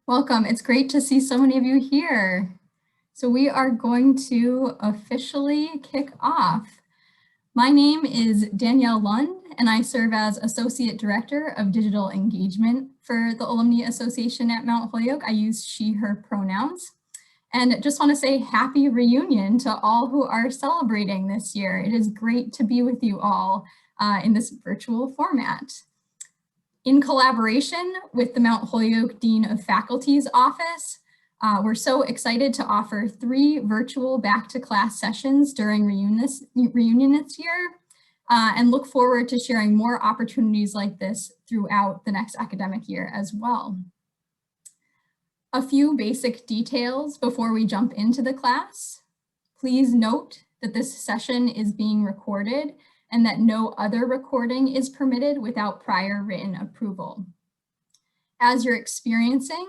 Welcome. It's great to see so many of you here. So we are going to officially kick off. My name is Danielle Lund, and I serve as Associate Director of Digital Engagement for the Alumni Association at Mount Holyoke. I use she, her pronouns. And just want to say happy reunion to all who are celebrating this year. It is great to be with you all in this virtual format. In collaboration with the Mount Holyoke Dean of Faculty's office, we're so excited to offer 3 virtual back-to-class sessions during reunion this year, and look forward to sharing more opportunities like this throughout the next academic year as well. A few basic details before we jump into the class. Please note that this session is being recorded and that no other recording is permitted without prior written approval. As you're experiencing,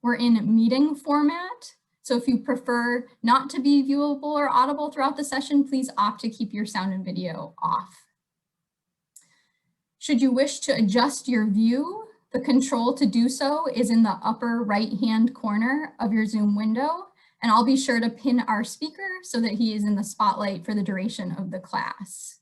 we're in meeting format, so if you prefer not to be viewable or audible throughout the session, please opt to keep your sound and video off. Should you wish to adjust your view, the control to do so is in the upper right-hand corner of your Zoom window, and I'll be sure to pin our speaker so that he is in the spotlight for the duration of the class.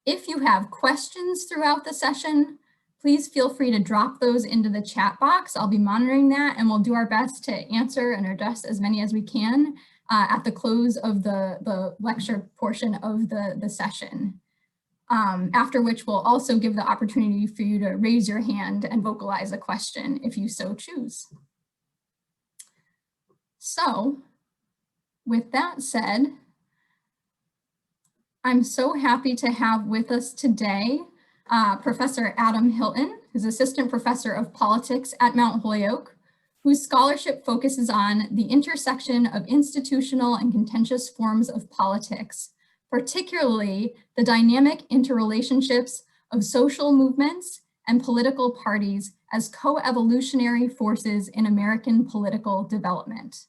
If you have questions throughout the session, please feel free to drop those into the chat box. I'll be monitoring that, and we'll do our best to answer and address as many as we can at the close of the lecture portion of the session. After which we'll also give the opportunity for you to raise your hand and vocalize a question if you so choose. So with that said, I'm so happy to have with us today Professor Adam Hilton, who's Assistant Professor of Politics at Mount Holyoke, whose scholarship focuses on the intersection of institutional and contentious forms of politics, particularly the dynamic interrelationships of social movements and political parties as co-evolutionary forces in American political development.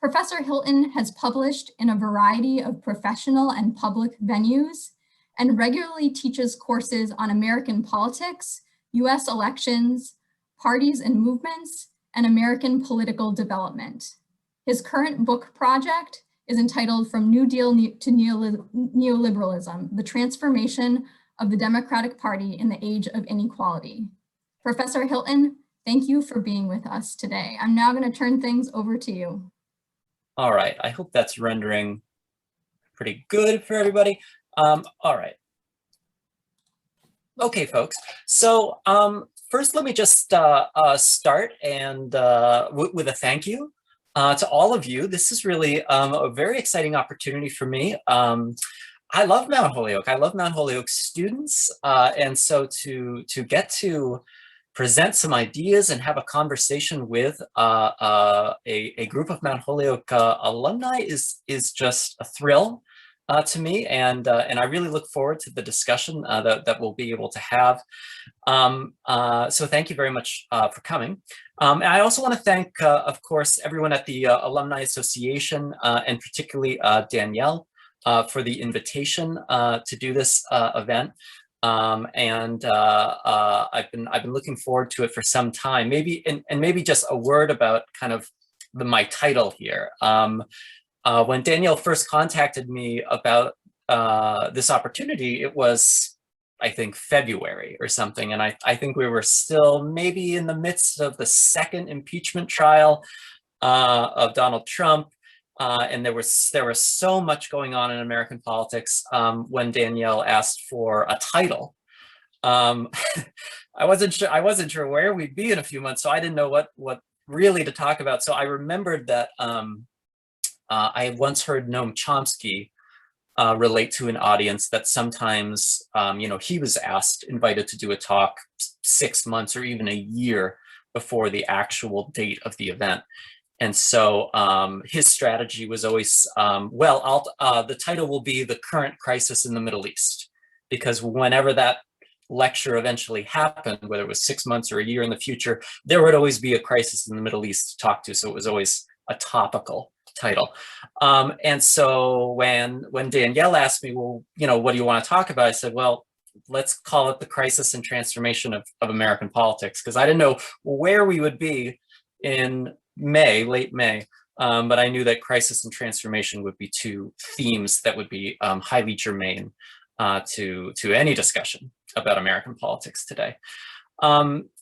Professor Hilton has published in a variety of professional and public venues and regularly teaches courses on American politics, US elections, parties and movements, and American political development. His current book project is entitled From New Deal to Neoliberalism, The Transformation of the Democratic Party in the Age of Inequality. Professor Hilton, thank you for being with us today. I'm now going to turn things over to you. All right, I hope that's rendering pretty good for everybody. All right. Okay, folks. So first, let me just start and with a thank you to all of you. This is really a very exciting opportunity for me. I love Mount Holyoke. I love Mount Holyoke students, and so to get to present some ideas and have a conversation with a group of Mount Holyoke alumni is just a thrill to me, and I really look forward to the discussion that we'll be able to have. So thank you very much for coming. And I also want to thank, of course, everyone at the Alumni Association, and particularly Danielle for the invitation to do this event. I've been looking forward to it for some time. Maybe maybe just a word about kind of my title here. When Danielle first contacted me about this opportunity, it was, I think, February or something, and I think we were still maybe in the midst of the second impeachment trial of Donald Trump. And there was so much going on in American politics when Danielle asked for a title. I wasn't sure where we'd be in a few months, so I didn't know what really to talk about. So I remembered that I had once heard Noam Chomsky relate to an audience that sometimes, he was invited to do a talk 6 months or even a year before the actual date of the event. And so his strategy was always, the title will be The Current Crisis in the Middle East, because whenever that lecture eventually happened, whether it was 6 months or a year in the future, there would always be a crisis in the Middle East to talk to. So it was always a topical title. And so when Danielle asked me, well, what do you want to talk about? I said, well, let's call it The Crisis and Transformation of American Politics, because I didn't know where we would be in May, late May, but I knew that crisis and transformation would be two themes that would be highly germane to any discussion about American politics today.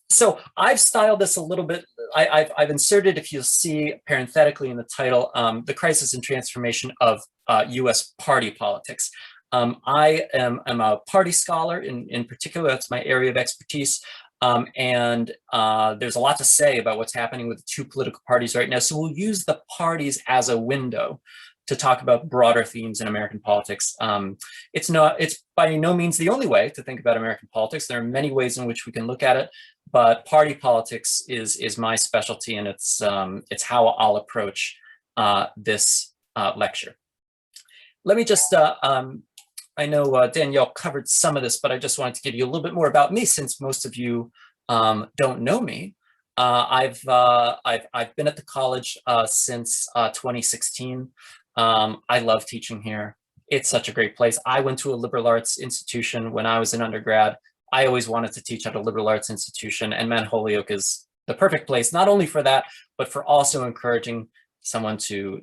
So I've styled this a little bit. I've inserted, if you'll see parenthetically in the title, the crisis and transformation of US party politics. I am a party scholar in particular. That's my area of expertise. And there's a lot to say about what's happening with the two political parties right now. So we'll use the parties as a window to talk about broader themes in American politics. It's by no means the only way to think about American politics. There are many ways in which we can look at it, but party politics is my specialty, and it's how I'll approach this lecture. Let me just, I know Danielle covered some of this, but I just wanted to give you a little bit more about me, since most of you don't know me. I've been at the college since 2016. I love teaching here. It's such a great place. I went to a liberal arts institution when I was an undergrad. I always wanted to teach at a liberal arts institution, and Mount Holyoke is the perfect place, not only for that, but for also encouraging someone to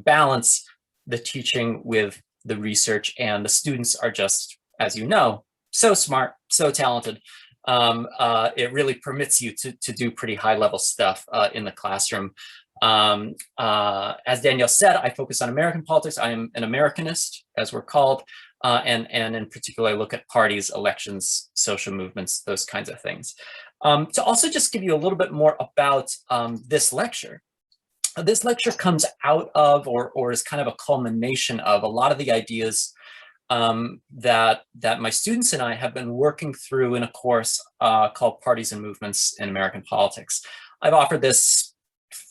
balance the teaching with the research. And the students are just, as you know, so smart, so talented. It really permits you to do pretty high level stuff in the classroom. As Danielle said, I focus on American politics. I am an Americanist, as we're called, and in particular, I look at parties, elections, social movements, those kinds of things. To also just give you a little bit more about this lecture. This lecture comes out of, or is kind of a culmination of, a lot of the ideas that my students and I have been working through in a course called Parties and Movements in American Politics. I've offered this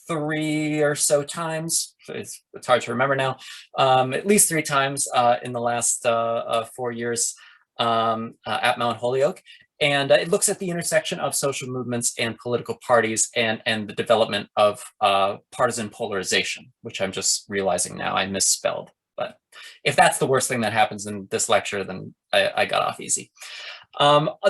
3 or so times. It's hard to remember now. At least 3 times in the last 4 years at Mount Holyoke. And it looks at the intersection of social movements and political parties, and the development of partisan polarization, which I'm just realizing now I misspelled. But if that's the worst thing that happens in this lecture, then I got off easy.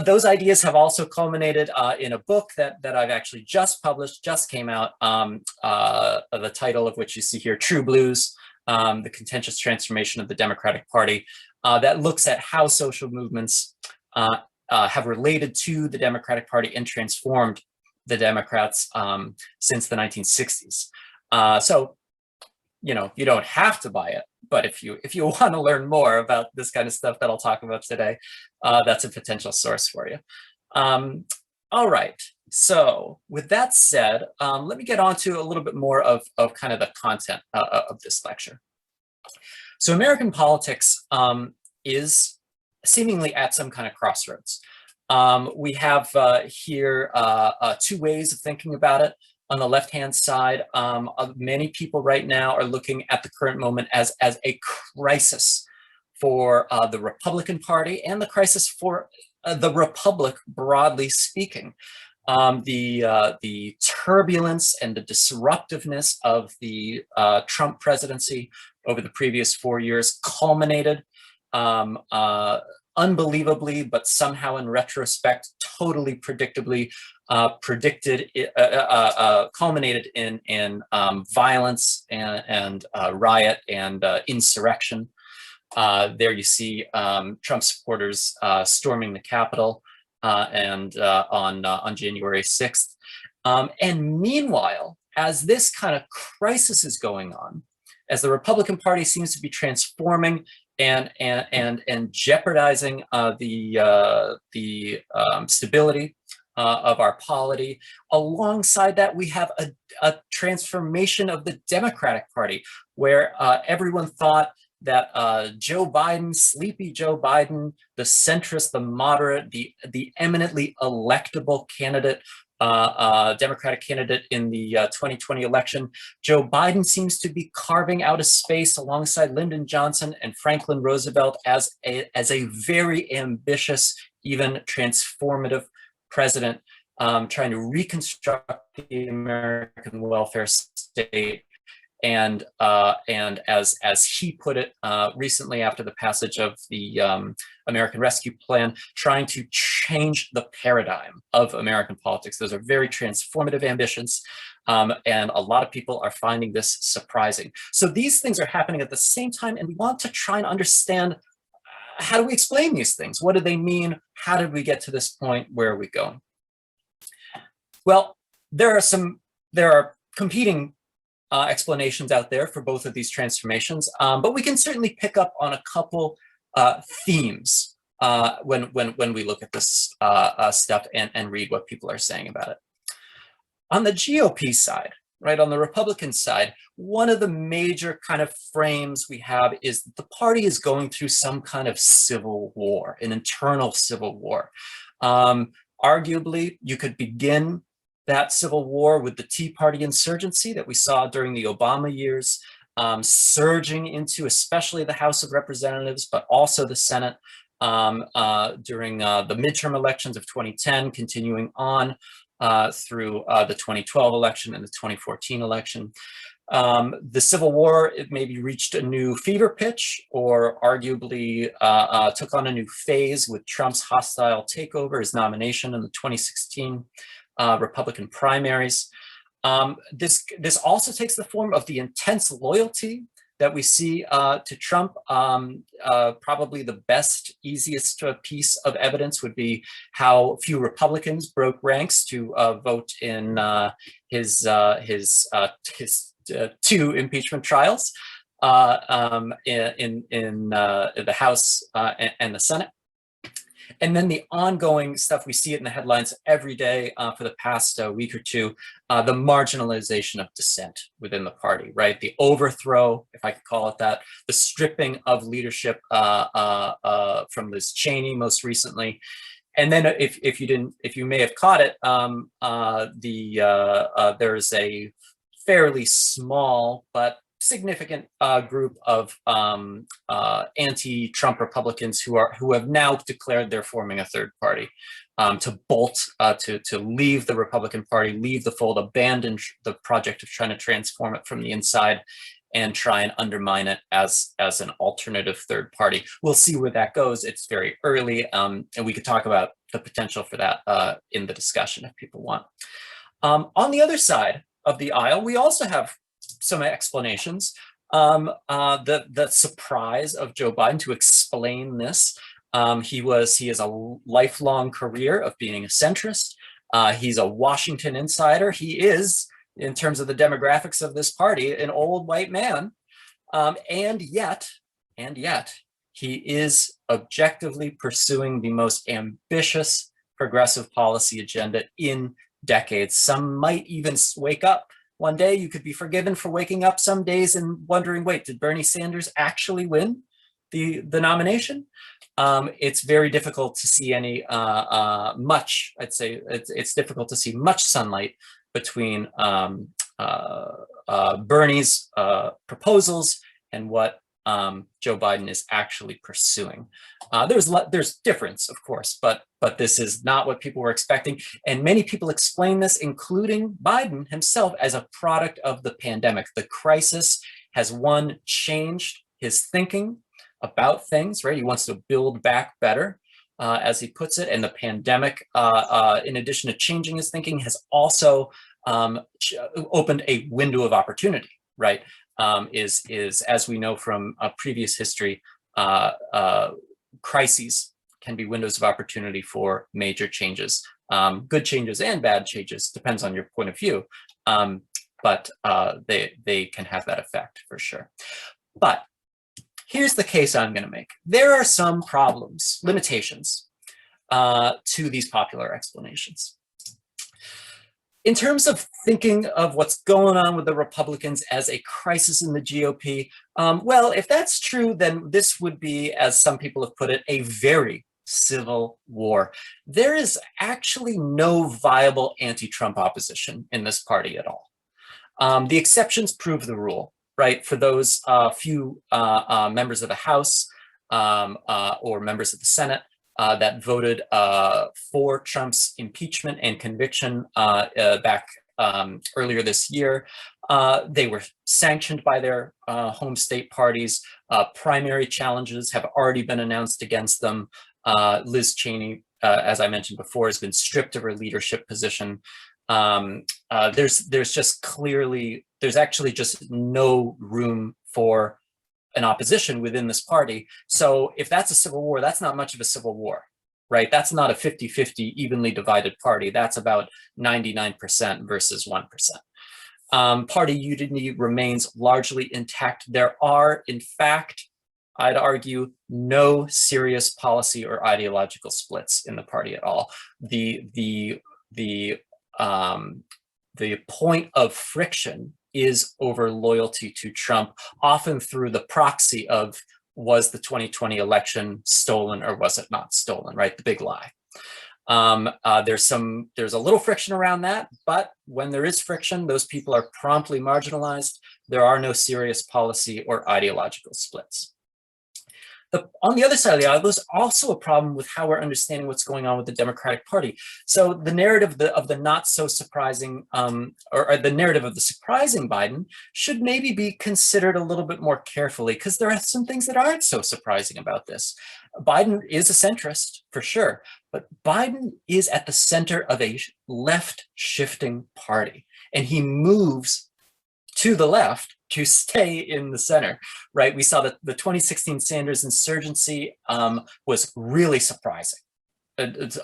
Those ideas have also culminated in a book that I've actually just published, just came out, the title of which you see here, True Blues, The Contentious Transformation of the Democratic Party, that looks at how social movements have related to the Democratic Party and transformed the Democrats since the 1960s. So, you know, you don't have to buy it, but if you want to learn more about this kind of stuff that I'll talk about today, that's a potential source for you. All right, so with that said, let me get on to a little bit more of kind of the content of this lecture. So American politics is seemingly at some kind of crossroads. We have here 2 ways of thinking about it. On the left-hand side, many people right now are looking at the current moment as a crisis for the Republican Party, and the crisis for the Republic, broadly speaking. The turbulence and the disruptiveness of the Trump presidency over the previous 4 years culminated unbelievably, but somehow in retrospect, totally predictably culminated in violence and riot and insurrection. There you see Trump supporters storming the Capitol on January 6th. And meanwhile, as this kind of crisis is going on, as the Republican Party seems to be transforming and jeopardizing the stability of our polity. Alongside that, we have a transformation of the Democratic Party, where everyone thought that Joe Biden, sleepy Joe Biden, the centrist, the moderate, the eminently electable candidate, Democratic candidate in the 2020 election, Joe Biden seems to be carving out a space alongside Lyndon Johnson and Franklin Roosevelt as a very ambitious, even transformative president, trying to reconstruct the American welfare state and as he put it recently after the passage of the American Rescue Plan, trying to change the paradigm of American politics. Those are very transformative ambitions, and a lot of people are finding this surprising. So these things are happening at the same time, and we want to try and understand, how do we explain these things? What do they mean? How did we get to this point? Where are we going? Well, there are competing explanations out there for both of these transformations, but we can certainly pick up on a couple themes when we look at this stuff and read what people are saying about it. On the GOP side, right, on the Republican side, one of the major kind of frames we have is that the party is going through some kind of civil war, an internal civil war. Arguably, you could begin that civil war with the Tea Party insurgency that we saw during the Obama years, surging into especially the House of Representatives, but also the Senate during the midterm elections of 2010, continuing on through the 2012 election and the 2014 election. The Civil War, it maybe reached a new fever pitch, or arguably took on a new phase with Trump's hostile takeover, his nomination in the 2016 Republican primaries. This also takes the form of the intense loyalty that we see to Trump. Probably the best, easiest piece of evidence would be how few Republicans broke ranks to vote in his 2 impeachment trials in the House and the Senate. And then the ongoing stuff, we see it in the headlines every day for the past week or two, the marginalization of dissent within the party, right? The overthrow, if I could call it that, the stripping of leadership from Liz Cheney most recently. And then if you may have caught it, there's a fairly small but significant group of anti-Trump Republicans who have now declared they're forming a third party to bolt, to leave the Republican Party, leave the fold, abandon the project of trying to transform it from the inside, and try and undermine it as an alternative third party. We'll see where that goes. It's very early, and we could talk about the potential for that in the discussion if people want. On the other side of the aisle, we also have some explanations. The surprise of Joe Biden to explain this. He has a lifelong career of being a centrist. He's a Washington insider. He is, in terms of the demographics of this party, an old white man. And yet, he is objectively pursuing the most ambitious progressive policy agenda in decades. Some might even wake up one day. You could be forgiven for waking up some days and wondering, wait, did Bernie Sanders actually win the nomination? It's very difficult to see any much, I'd say it's difficult to see much sunlight between Bernie's proposals and what Joe Biden is actually pursuing. There's difference, of course, but this is not what people were expecting. And many people explain this, including Biden himself, as a product of the pandemic. The crisis has, one, changed his thinking about things, right? He wants to build back better, as he puts it. And the pandemic, in addition to changing his thinking, has also opened a window of opportunity, right? Is as we know from previous history, crises can be windows of opportunity for major changes, good changes and bad changes, depends on your point of view, but they can have that effect for sure. But here's the case I'm going to make. There are some problems, limitations to these popular explanations. In terms of thinking of what's going on with the Republicans as a crisis in the GOP, well, if that's true, then this would be, as some people have put it, a very civil war. There is actually no viable anti-Trump opposition in this party at all. The exceptions prove the rule, right? For those few members of the House or members of the Senate that voted for Trump's impeachment and conviction back earlier this year. They were sanctioned by their home state parties. Primary challenges have already been announced against them. Liz Cheney, as I mentioned before, has been stripped of her leadership position. There's actually just no room for an opposition within this party. So if that's a civil war, that's not much of a civil war, right? That's not a 50-50 evenly divided party. That's about 99% versus 1%. Party unity remains largely intact. There are, in fact, I'd argue, no serious policy or ideological splits in the party at all. The point of friction is over loyalty to Trump, often through the proxy of, was the 2020 election stolen or was it not stolen, right? The big lie. There's a little friction around that, but when there is friction, those people are promptly marginalized. There are no serious policy or ideological splits. On the other side of the aisle, there's also a problem with how we're understanding what's going on with the Democratic Party. So the narrative of the not so surprising, or the narrative of the surprising Biden should maybe be considered a little bit more carefully, because there are some things that aren't so surprising about this. Biden is a centrist, for sure, but Biden is at the center of a left-shifting party, and he moves to the left to stay in the center, right? We saw that the 2016 Sanders insurgency was really surprising,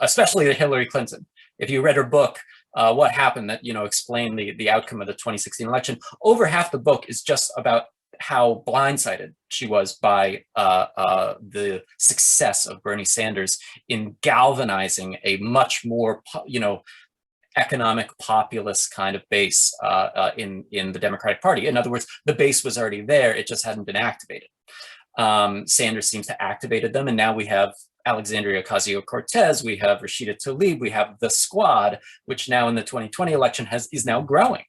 especially to Hillary Clinton. If you read her book, What Happened, that explained the outcome of the 2016 election, over half the book is just about how blindsided she was by the success of Bernie Sanders in galvanizing a much more, economic populist kind of base in the Democratic Party. In other words, the base was already there, it just hadn't been activated. Sanders seems to activated them, and now we have Alexandria Ocasio-Cortez, we have Rashida Tlaib, we have the Squad, which now in the 2020 election is now growing.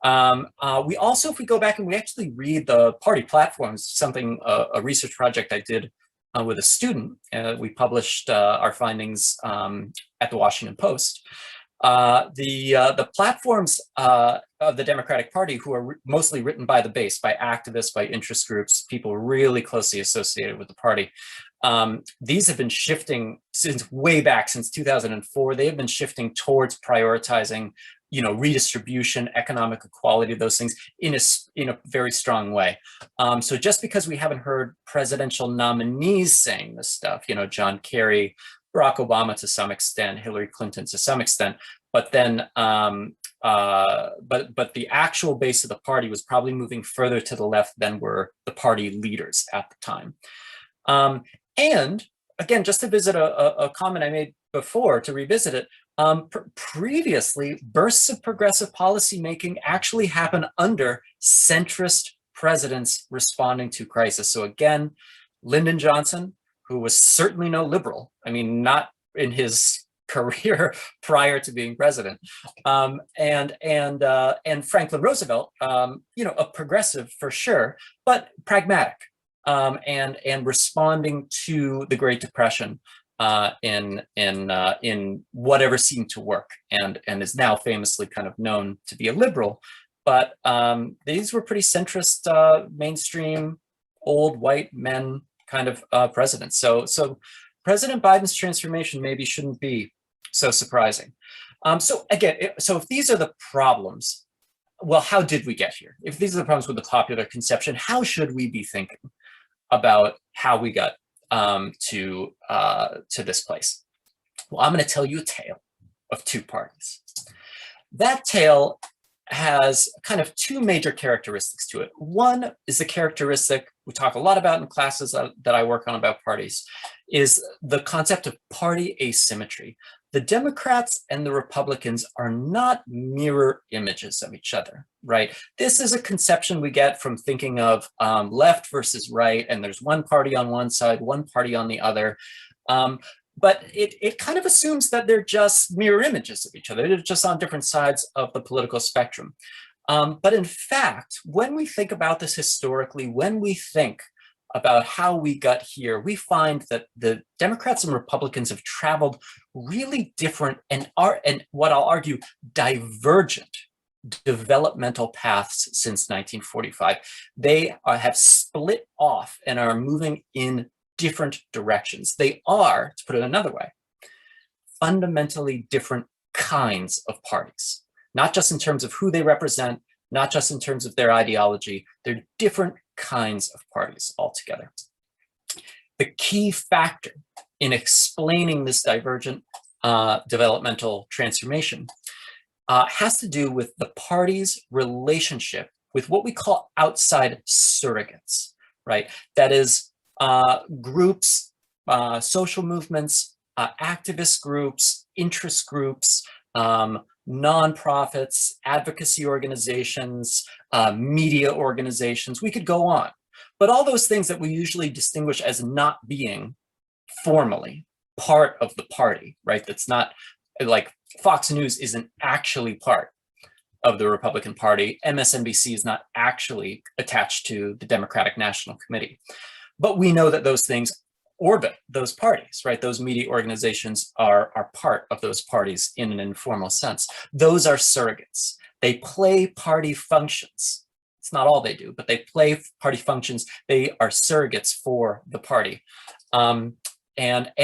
We also, if we go back and we actually read the party platforms, something, a research project I did with a student, we published our findings at the Washington Post. The platforms of the Democratic Party, who are mostly written by the base, by activists, by interest groups, people really closely associated with the party. These have been shifting since way back, since 2004. They have been shifting towards prioritizing, redistribution, economic equality, those things in a very strong way. So just because we haven't heard presidential nominees saying this stuff, John Kerry, Barack Obama to some extent, Hillary Clinton to some extent, but then, but the actual base of the party was probably moving further to the left than were the party leaders at the time. And again, just to visit a comment I made before, to revisit it, previously, bursts of progressive policymaking actually happen under centrist presidents responding to crisis. So again, Lyndon Johnson, who was certainly no liberal, I mean, not in his career prior to being president, and Franklin Roosevelt, a progressive for sure, but pragmatic, and responding to the Great Depression in whatever seemed to work, and is now famously kind of known to be a liberal. But these were pretty centrist, mainstream, old white men kind of presidents. So President Biden's transformation maybe shouldn't be so surprising. So again, so if these are the problems, well, how did we get here? If these are the problems with the popular conception, how should we be thinking about how we got to this place? Well, I'm going to tell you a tale of two parties. That tale has kind of two major characteristics to it. One is the characteristic we talk a lot about in classes that I work on about parties, is the concept of party asymmetry. The Democrats and the Republicans are not mirror images of each other, right? This is a conception we get from thinking of left versus right, and there's one party on one side, one party on the other. But it kind of assumes that they're just mirror images of each other. They're just on different sides of the political spectrum. But in fact, when we think about this historically, when we think about how we got here, we find that the Democrats and Republicans have traveled really different and what I'll argue divergent developmental paths since 1945. They have split off and are moving in different directions. They are, to put it another way, fundamentally different kinds of parties, not just in terms of who they represent, not just in terms of their ideology. They're different kinds of parties altogether. The key factor in explaining this divergent developmental transformation has to do with the party's relationship with what we call outside surrogates, right? That is groups, social movements, activist groups, interest groups, nonprofits, advocacy organizations, media organizations. We could go on. But all those things that we usually distinguish as not being formally part of the party, right? That's not like Fox News isn't actually part of the Republican Party. MSNBC is not actually attached to the Democratic National Committee. But we know that those things orbit those parties, right? Those media organizations are part of those parties in an informal sense. Those are surrogates. They play party functions. It's not all they do, but they play party functions. They are surrogates for the party. And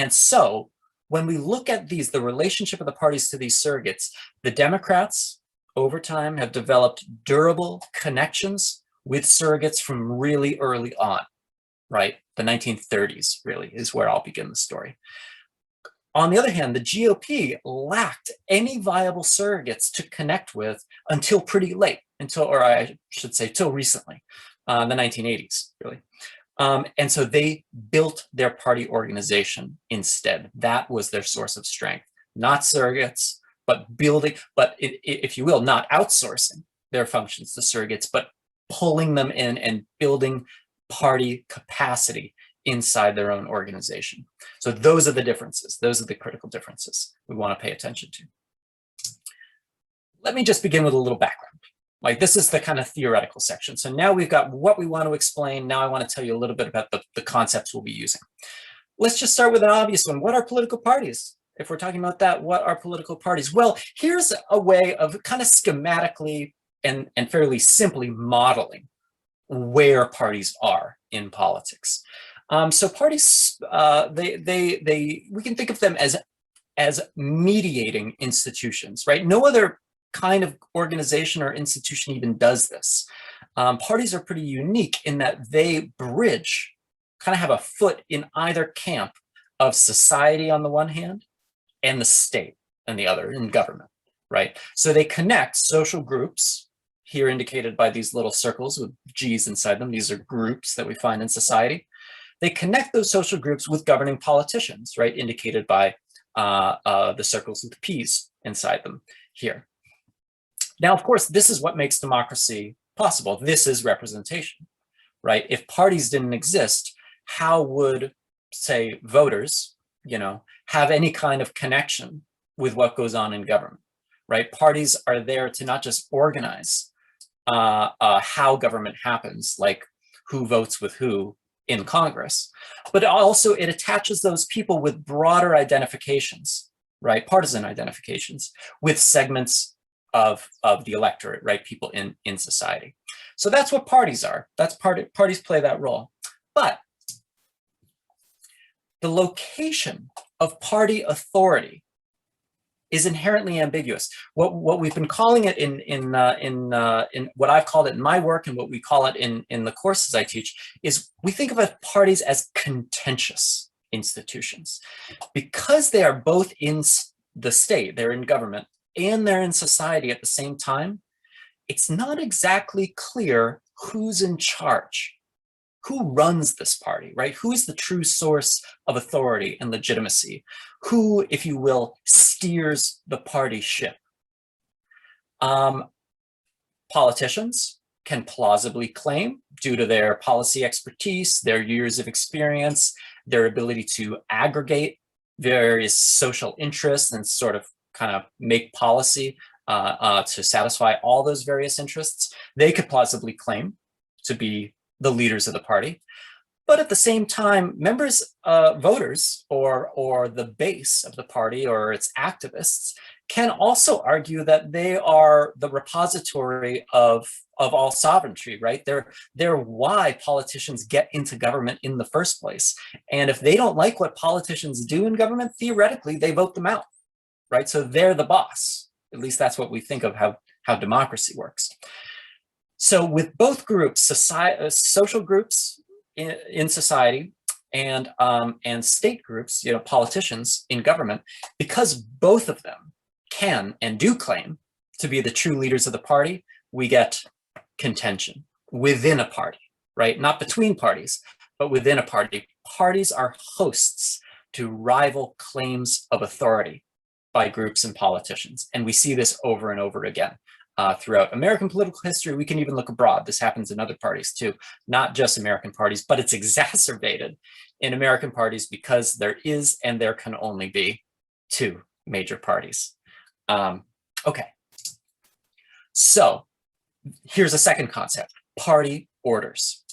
so when we look at these, the relationship of the parties to these surrogates, the Democrats over time have developed durable connections with surrogates from really early on, right? The 1930s really is where I'll begin the story. On the other hand, the GOP lacked any viable surrogates to connect with until pretty late, or I should say, till recently, the 1980s, really. And so they built their party organization instead. That was their source of strength, not surrogates, but building, but if you will, not outsourcing their functions to surrogates, but pulling them in and building party capacity inside their own organization. So those are the differences. Those are the critical differences we want to pay attention to. Let me just begin with a little background. Like, this is the kind of theoretical section. So now we've got what we want to explain. Now I want to tell you a little bit about the concepts we'll be using. Let's just start with an obvious one. What are political parties? If we're talking about that, what are political parties? Well, here's a way of kind of schematically and fairly simply modeling where parties are in politics. So parties, we can think of them as mediating institutions, right? No other kind of organization or institution even does this. Parties are pretty unique in that they bridge, kind of have a foot in either camp of society on the one hand and the state on the other, in government, right? So they connect social groups, here indicated by these little circles with G's inside them. These are groups that we find in society. They connect those social groups with governing politicians, right? Indicated by the circles with P's inside them here. Now, of course, this is what makes democracy possible. This is representation, right? If parties didn't exist, how would, say, voters, have any kind of connection with what goes on in government, right? Parties are there to not just organize how government happens, like who votes with who in Congress, but also it attaches those people with broader identifications, right? Partisan identifications with segments of the electorate, right? People in society. So that's what parties are. Parties play that role. But the location of party authority is inherently ambiguous. What we've been calling it in what I've called it in my work and what we call it in the courses I teach is we think of parties as contentious institutions. Because they are both in the state, they're in government, and they're in society at the same time, it's not exactly clear who's in charge, who runs this party, right? Who is the true source of authority and legitimacy? Who, if you will, steers the party ship? Politicians can plausibly claim, due to their policy expertise, their years of experience, their ability to aggregate various social interests and sort of kind of make policy to satisfy all those various interests, they could plausibly claim to be the leaders of the party. But at the same time, members, voters, or the base of the party or its activists can also argue that they are the repository of all sovereignty, right? They're why politicians get into government in the first place. And if they don't like what politicians do in government, theoretically, they vote them out, right? So they're the boss. At least that's what we think of how democracy works. So with both groups, social groups in society and state groups, politicians in government, because both of them can and do claim to be the true leaders of the party, we get contention within a party, right? Not between parties, but within a party. Parties are hosts to rival claims of authority by groups and politicians. And we see this over and over again throughout American political history. We can even look abroad. This happens in other parties too, not just American parties, but it's exacerbated in American parties because there is and there can only be two major parties. Okay, so here's a second concept, party orders.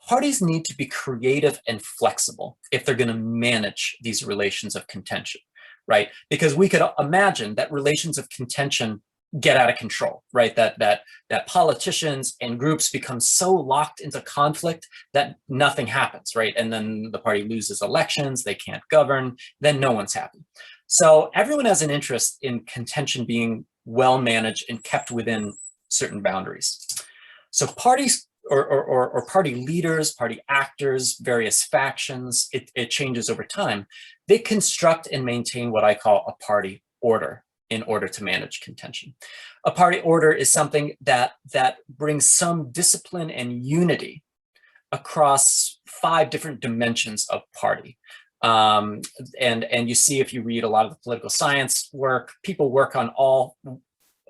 Parties need to be creative and flexible if they're going to manage these relations of contention, right? Because we could imagine that relations of contention get out of control, right? That politicians and groups become so locked into conflict that nothing happens, right? And then the party loses elections, they can't govern, then no one's happy. So everyone has an interest in contention being well managed and kept within certain boundaries. So parties or party leaders, party actors, various factions, it changes over time. They construct and maintain what I call a party order in order to manage contention. A party order is something that brings some discipline and unity across 5 different dimensions of party. And you see, if you read a lot of the political science work, people work on all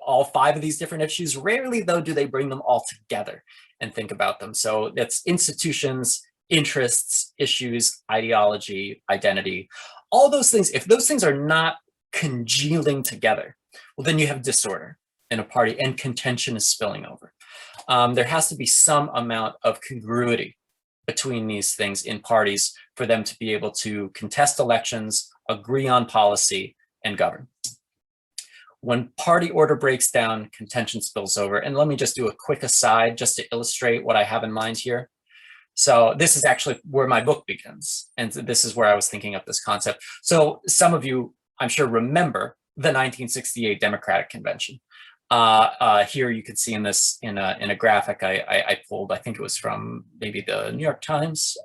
5 of these different issues. Rarely, though, do they bring them all together and think about them. So that's institutions, interests, issues, ideology, identity, all those things. If those things are not congealing together, well, then you have disorder in a party and contention is spilling over. There has to be some amount of congruity between these things in parties for them to be able to contest elections, agree on policy, and govern. When party order breaks down, contention spills over. And let me just do a quick aside just to illustrate what I have in mind here. So this is actually where my book begins. And this is where I was thinking of this concept. So some of you, I'm sure, remember the 1968 Democratic Convention. Here you could see in this in a graphic I pulled. I think it was from maybe the New York Times.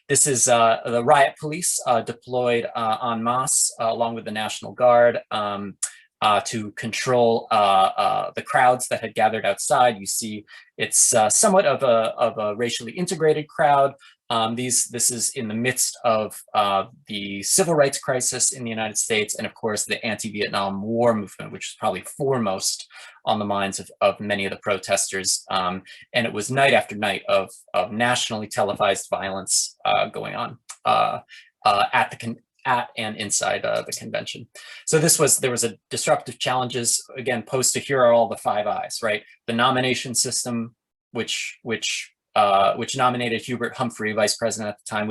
This is the riot police deployed en masse along with the National Guard to control the crowds that had gathered outside. You see, it's somewhat of a racially integrated crowd. This is in the midst of the civil rights crisis in the United States, and of course the anti-Vietnam War movement, which is probably foremost on the minds of many of the protesters. And it was night after night of nationally televised violence going on at and inside the convention. So there was a disruptive challenges, again, posed to here are all the 5 I's, right? The nomination system, which nominated Hubert Humphrey, vice president at the time,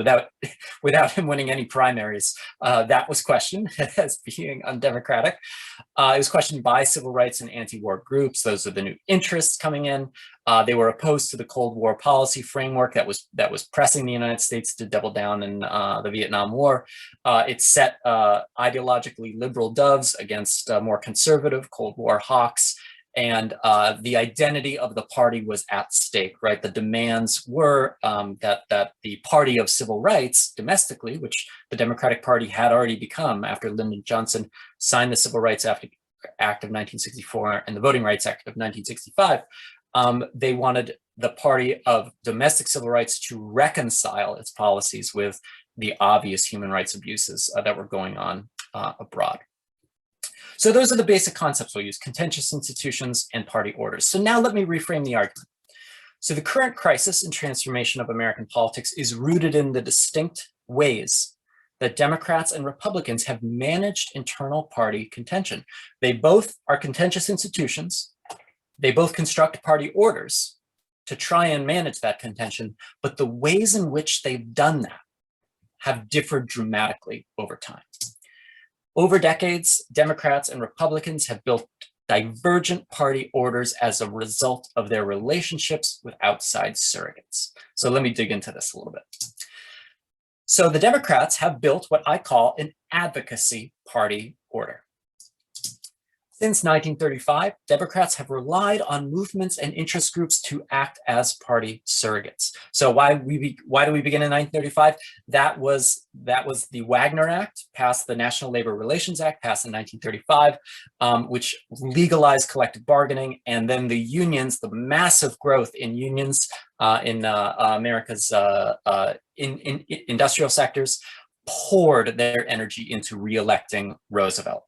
without him winning any primaries. That was questioned as being undemocratic. It was questioned by civil rights and anti-war groups. Those are the new interests coming in. They were opposed to the Cold War policy framework that was pressing the United States to double down in the Vietnam War. It set ideologically liberal doves against more conservative Cold War hawks. And the identity of the party was at stake, right? The demands were that the party of civil rights domestically, which the Democratic Party had already become after Lyndon Johnson signed the Civil Rights Act of 1964 and the Voting Rights Act of 1965, they wanted the party of domestic civil rights to reconcile its policies with the obvious human rights abuses that were going on abroad. So those are the basic concepts we'll use: contentious institutions and party orders. So now let me reframe the argument. So the current crisis and transformation of American politics is rooted in the distinct ways that Democrats and Republicans have managed internal party contention. They both are contentious institutions. They both construct party orders to try and manage that contention, but the ways in which they've done that have differed dramatically over time. Over decades, Democrats and Republicans have built divergent party orders as a result of their relationships with outside surrogates. So let me dig into this a little bit. So the Democrats have built what I call an advocacy party order. Since 1935, Democrats have relied on movements and interest groups to act as party surrogates. So why do we begin in 1935? That was the Wagner Act, passed the National Labor Relations Act, passed in 1935, which legalized collective bargaining, and then the unions, the massive growth in unions in America's industrial sectors, poured their energy into re-electing Roosevelt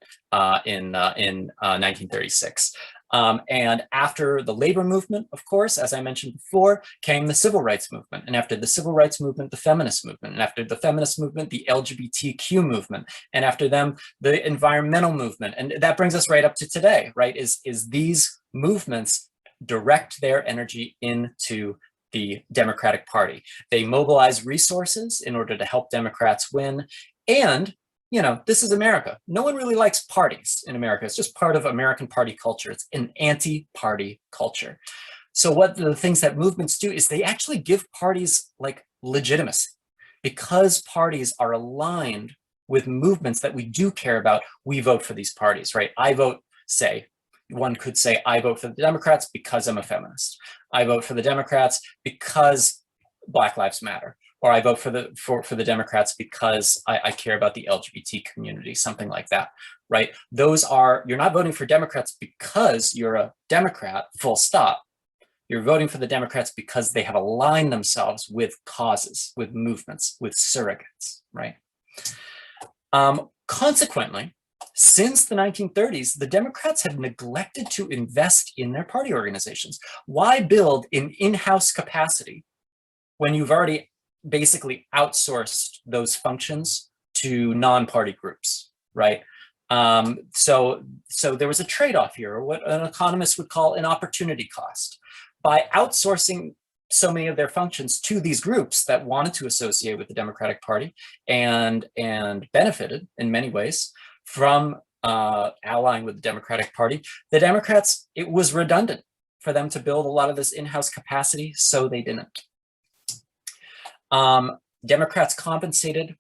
in 1936. And after the labor movement, of course, as I mentioned before, came the civil rights movement. And after the civil rights movement, the feminist movement. And after the feminist movement, the LGBTQ movement. And after them, the environmental movement. And that brings us right up to today, right? Is these movements direct their energy into the Democratic Party. They mobilize resources in order to help Democrats win. And, you know, this is America. No one really likes parties in America. It's just part of American party culture. It's an anti-party culture. So what the things that movements do is they actually give parties like legitimacy. Because parties are aligned with movements that we do care about, we vote for these parties, right? I vote, say, one could say, I vote for the Democrats because I'm a feminist. I vote for the Democrats because Black Lives Matter. Or I vote for the Democrats because I care about the LGBT community, something like that, right? Those are, you're not voting for Democrats because you're a Democrat, full stop. You're voting for the Democrats because they have aligned themselves with causes, with movements, with surrogates, right? Consequently, since the 1930s, the Democrats have neglected to invest in their party organizations. Why build in in-house capacity when you've already basically outsourced those functions to non-party groups, right? So there was a trade-off here, or what an economist would call an opportunity cost. By outsourcing so many of their functions to these groups that wanted to associate with the Democratic Party and benefited in many ways from allying with the Democratic Party, the Democrats, it was redundant for them to build a lot of this in-house capacity, so they didn't. Democrats compensated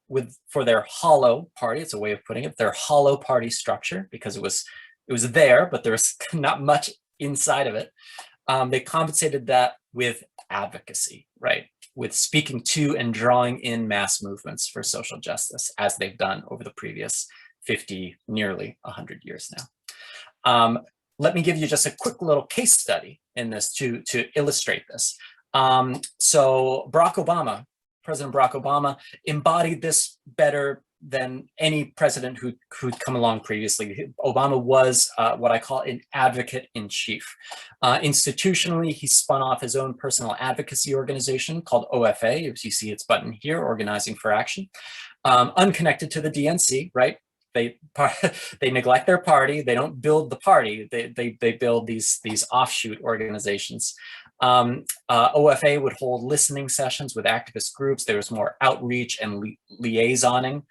for their hollow party, it's a way of putting it, their hollow party structure, because it was there, but there was not much inside of it. They compensated that with advocacy, right? With speaking to and drawing in mass movements for social justice, as they've done over the previous 50, nearly 100 years now. Let me give you just a quick little case study in this to illustrate this. So President Barack Obama embodied this better than any president who'd come along previously. Obama was what I call an advocate in chief. Institutionally, he spun off his own personal advocacy organization called OFA, as you see its button here, Organizing for Action, unconnected to the DNC, right? They neglect their party. They don't build the party. They build these offshoot organizations. OFA would hold listening sessions with activist groups. There was more outreach and liaisoning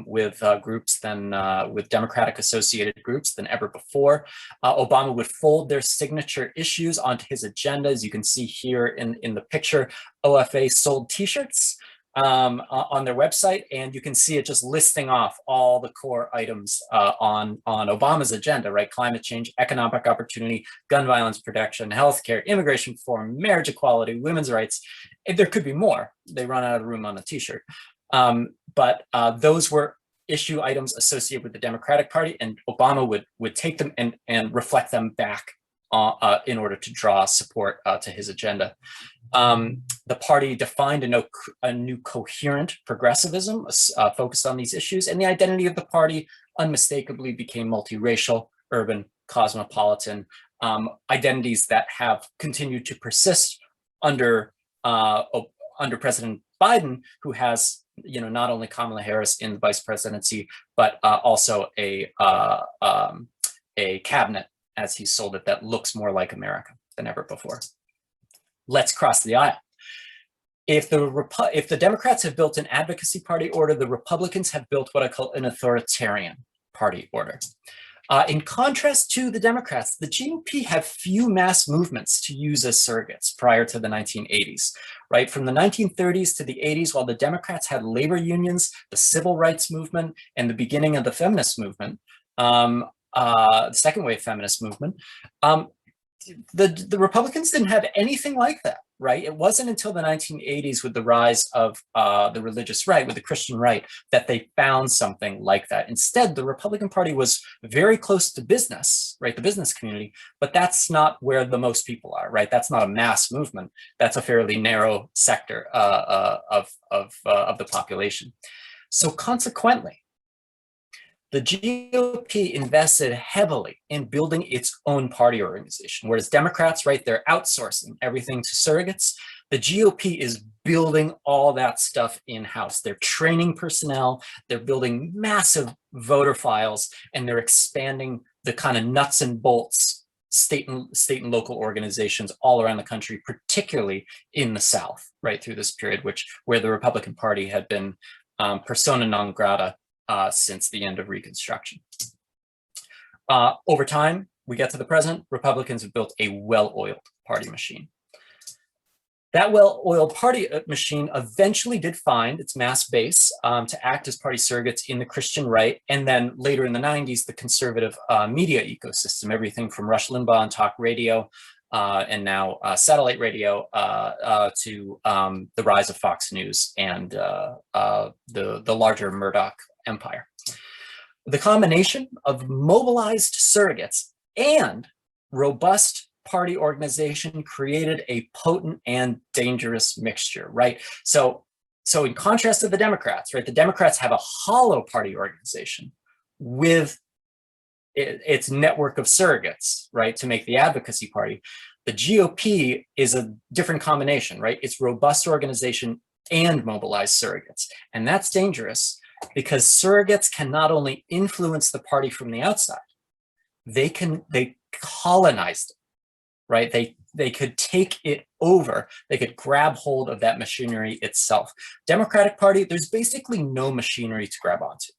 with groups than with Democratic associated groups than ever before. Obama would fold their signature issues onto his agenda. As you can see here in the picture, OFA sold t-shirts on their website, and you can see it just listing off all the core items on Obama's agenda, right? Climate change, economic opportunity, gun violence protection, healthcare, immigration reform, marriage equality, women's rights. There could be more. They run out of room on the t-shirt. But those were issue items associated with the Democratic Party, and Obama would take them and reflect them back in order to draw support to his agenda. The party defined a new coherent progressivism focused on these issues, and the identity of the party unmistakably became multiracial, urban, cosmopolitan, identities that have continued to persist under President Biden, who has, not only Kamala Harris in the vice presidency, but also a cabinet, as he sold it, that looks more like America than ever before. Let's cross the aisle. If the Democrats have built an advocacy party order, the Republicans have built what I call an authoritarian party order. In contrast to the Democrats, the GOP have few mass movements to use as surrogates prior to the 1980s, right? From the 1930s to the 80s, while the Democrats had labor unions, the civil rights movement, and the beginning of the feminist movement, the second wave feminist movement, the Republicans didn't have anything like that, right? It wasn't until the 1980s with the rise of the religious right, with the Christian right, that they found something like that. Instead, the Republican Party was very close to business, right? The business community, but that's not where the most people are, right? That's not a mass movement. That's a fairly narrow sector of the population. So consequently, the GOP invested heavily in building its own party organization, whereas Democrats, right, they're outsourcing everything to surrogates. The GOP is building all that stuff in-house. They're training personnel, they're building massive voter files, and they're expanding the kind of nuts and bolts state and local organizations all around the country, particularly in the South, right, through this period, where the Republican Party had been persona non grata since the end of Reconstruction. Over time, we get to the present, Republicans have built a well-oiled party machine. That well-oiled party machine eventually did find its mass base to act as party surrogates in the Christian right, and then later in the 90s, the conservative media ecosystem, everything from Rush Limbaugh and talk radio, and now satellite radio, to the rise of Fox News and the larger Murdoch empire. The combination of mobilized surrogates and robust party organization created a potent and dangerous mixture, right? So in contrast to the Democrats, right, the Democrats have a hollow party organization with its network of surrogates, right, to make the advocacy party. The GOP is a different combination, right? It's robust organization and mobilized surrogates. And that's dangerous because surrogates can not only influence the party from the outside, they colonize it, right? They could take it over. They could grab hold of that machinery itself. Democratic Party, there's basically no machinery to grab onto.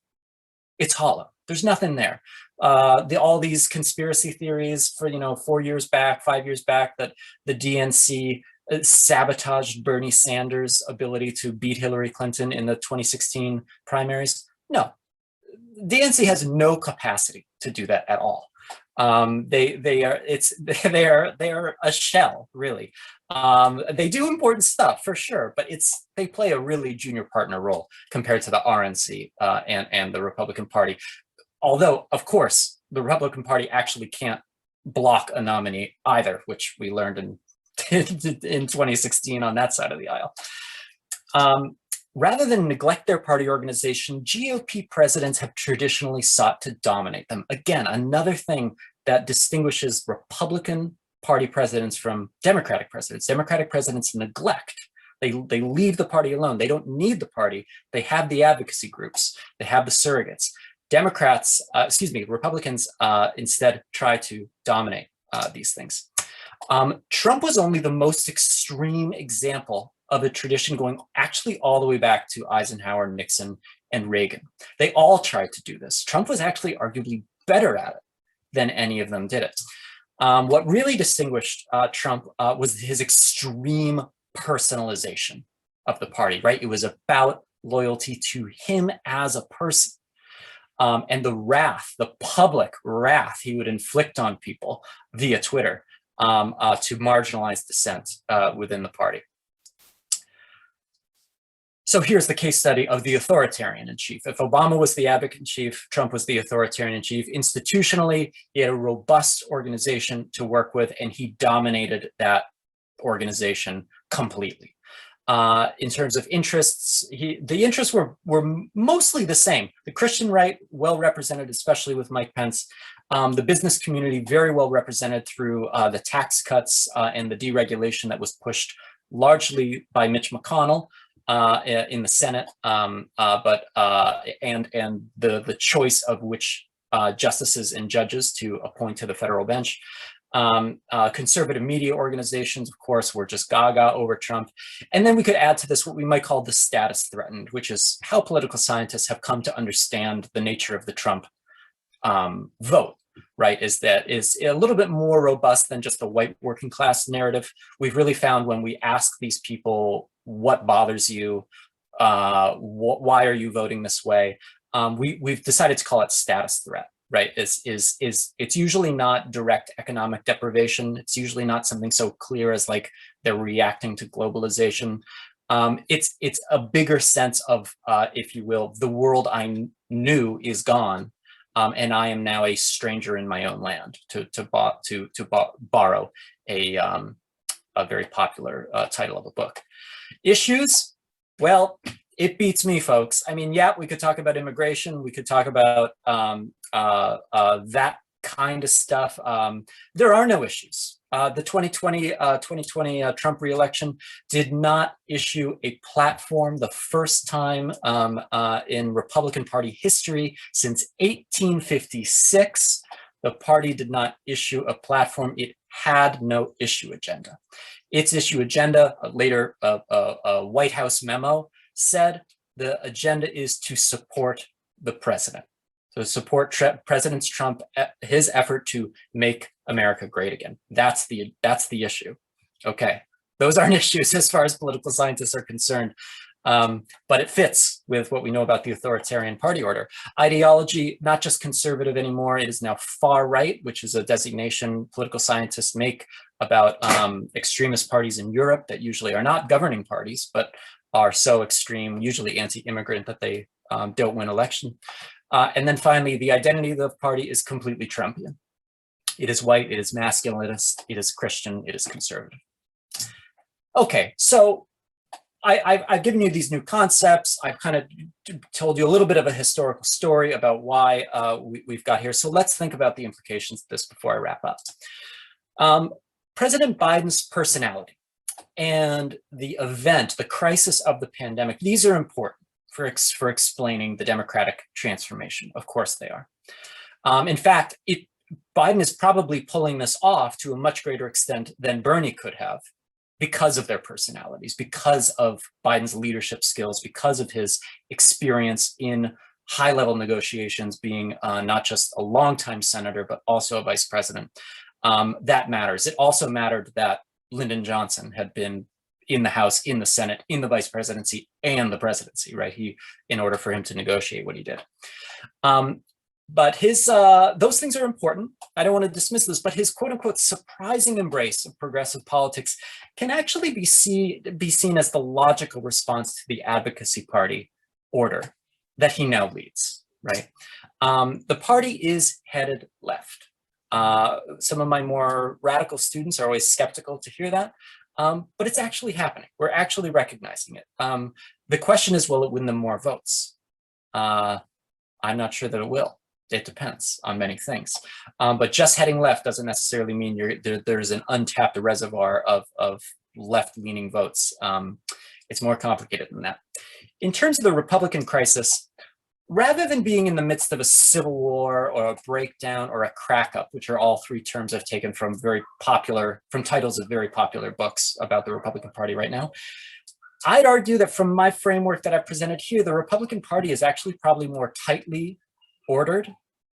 It's hollow. There's nothing there. All these conspiracy theories for 4 years back, 5 years back, that the DNC sabotaged Bernie Sanders' ability to beat Hillary Clinton in the 2016 primaries. No, DNC has no capacity to do that at all. They are a shell, really. They do important stuff for sure, but they play a really junior partner role compared to the RNC and the Republican Party. Although, of course, the Republican Party actually can't block a nominee either, which we learned in 2016 on that side of the aisle. Rather than neglect their party organization, GOP presidents have traditionally sought to dominate them. Again, another thing that distinguishes Republican Party presidents from Democratic presidents. Democratic presidents neglect. They leave the party alone. They don't need the party. They have the advocacy groups. They have the surrogates. Republicans instead try to dominate these things. Trump was only the most extreme example of a tradition going actually all the way back to Eisenhower, Nixon, and Reagan. They all tried to do this. Trump was actually arguably better at it than any of them did it. What really distinguished Trump was his extreme personalization of the party, right? It was about loyalty to him as a person. And the public wrath he would inflict on people via Twitter to marginalize dissent within the party. So here's the case study of the authoritarian in chief. If Obama was the advocate in chief, Trump was the authoritarian in chief. Institutionally, he had a robust organization to work with, and he dominated that organization completely. In terms of interests, the interests were mostly the same. The Christian right, well represented, especially with Mike Pence. The business community, very well represented through the tax cuts and the deregulation that was pushed largely by Mitch McConnell in the Senate, and the choice of which justices and judges to appoint to the federal bench. Conservative media organizations, of course, were just gaga over Trump. And then we could add to this what we might call the status threatened, which is how political scientists have come to understand the nature of the Trump vote, right, is a little bit more robust than just the white working class narrative. We've really found when we ask these people, what bothers you? Why are you voting this way? We've decided to call it status threat, right? It's usually not direct economic deprivation. It's usually not something so clear as like they're reacting to globalization. It's a bigger sense of, if you will, the world I knew is gone, and I am now a stranger in my own land. To borrow a very popular title of a book. Issues, well, it beats me, folks. I mean, yeah, we could talk about immigration. We could talk about that kind of stuff. There are no issues. The 2020 Trump reelection did not issue a platform, the first time in Republican Party history since 1856. The party did not issue a platform. It had no issue agenda. Its issue agenda, later a White House memo, said the agenda is to support the president. So support President Trump, his effort to make America great again. That's the issue. Okay, those aren't issues as far as political scientists are concerned, but it fits with what we know about the authoritarian party order. Ideology, not just conservative anymore, it is now far right, which is a designation political scientists make about extremist parties in Europe that usually are not governing parties, but are so extreme, usually anti-immigrant, that they don't win election. And then finally, the identity of the party is completely Trumpian. It is white, it is masculinist, it is Christian, it is conservative. Okay, so I've given you these new concepts. I've kind of told you a little bit of a historical story about why we've got here. So let's think about the implications of this before I wrap up. President Biden's personality and the event, the crisis of the pandemic, these are important for explaining the democratic transformation. Of course they are. In fact, Biden is probably pulling this off to a much greater extent than Bernie could have, because of their personalities, because of Biden's leadership skills, because of his experience in high-level negotiations, being not just a longtime senator, but also a vice president. That matters. It also mattered that Lyndon Johnson had been in the House, in the Senate, in the vice presidency, and the presidency, right? In order for him to negotiate what he did. But those things are important. I don't want to dismiss this, but his quote unquote surprising embrace of progressive politics can actually be seen as the logical response to the advocacy party order that he now leads, right? The party is headed left. Some of my more radical students are always skeptical to hear that, but it's actually happening. We're actually recognizing it. The question is, will it win them more votes? I'm not sure that it will. It depends on many things. But just heading left doesn't necessarily mean there's an untapped reservoir of left-leaning votes. It's more complicated than that. In terms of the Republican crisis, rather than being in the midst of a civil war or a breakdown or a crack-up, which are all three terms I've taken from titles of very popular books about the Republican Party right now, I'd argue that from my framework that I've presented here, the Republican Party is actually probably more tightly ordered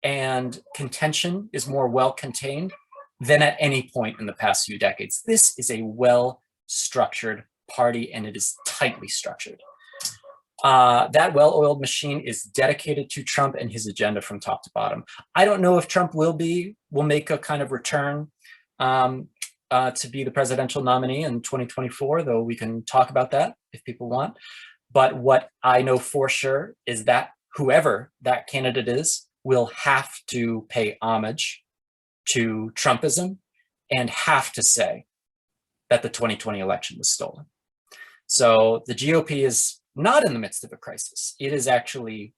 and contention is more well-contained than at any point in the past few decades. This is a well-structured party, and it is tightly structured. That well-oiled machine is dedicated to Trump and his agenda from top to bottom. I don't know if Trump will make a kind of return to be the presidential nominee in 2024, though we can talk about that if people want. But what I know for sure is that whoever that candidate is will have to pay homage to Trumpism and have to say that the 2020 election was stolen. So the GOP is not in the midst of a crisis. It is actually